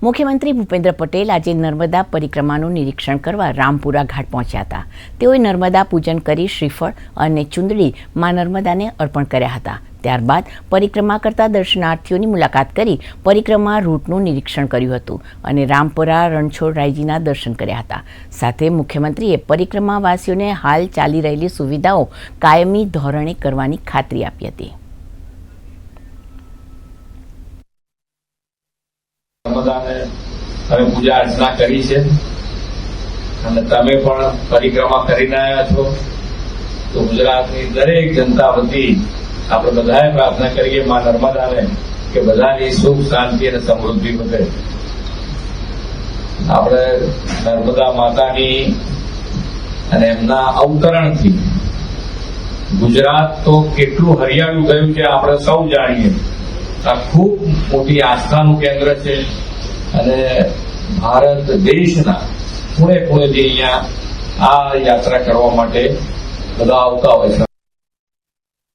મુખ્યમંત્રી ભૂપેન્દ્ર પટેલ આજે નર્મદા પરિક્રમાનું નિરીક્ષણ કરવા રામપુરા ઘાટ પહોંચ્યા હતા. તેઓએ નર્મદા પૂજન કરી શ્રીફળ અને ચુંદડી માં નર્મદાને અર્પણ કર્યા હતા. ત્યારબાદ પરિક્રમા કરતા દર્શનાર્થીઓની મુલાકાત કરી પરિક્રમા રૂટનું નિરીક્ષણ કર્યું હતું અને રામપુરા રણછોડરાયજીના દર્શન કર્યા હતા. સાથે મુખ્યમંત્રીએ પરિક્રમાવાસીઓને હાલ ચાલી રહેલી સુવિધાઓ કાયમી ધોરણે કરવાની ખાતરી આપી હતી. નર્મદાને તમે પૂજા અર્ચના કરી છે અને તમે પણ પરિક્રમા કરીને આવ્યા છો, તો ગુજરાતની દરેક જનતા વતી આપણે બધાએ પ્રાર્થના કરીએ મા નર્મદાને કે બધાની સુખ શાંતિ અને સમૃદ્ધિ વધે. આપણે નર્મદા માતાની અને એમના અવતરણથી ગુજરાત તો કેટલું હરિયાળું થયું છે આપણે સૌ જાણીએ. આ ખૂબ મોટી આસ્થાનું કેન્દ્ર છે અને ભારત દેશના ખૂણે ખૂણેથી અહીંયા આ યાત્રા કરવા માટે બધા આવતા હોય છે.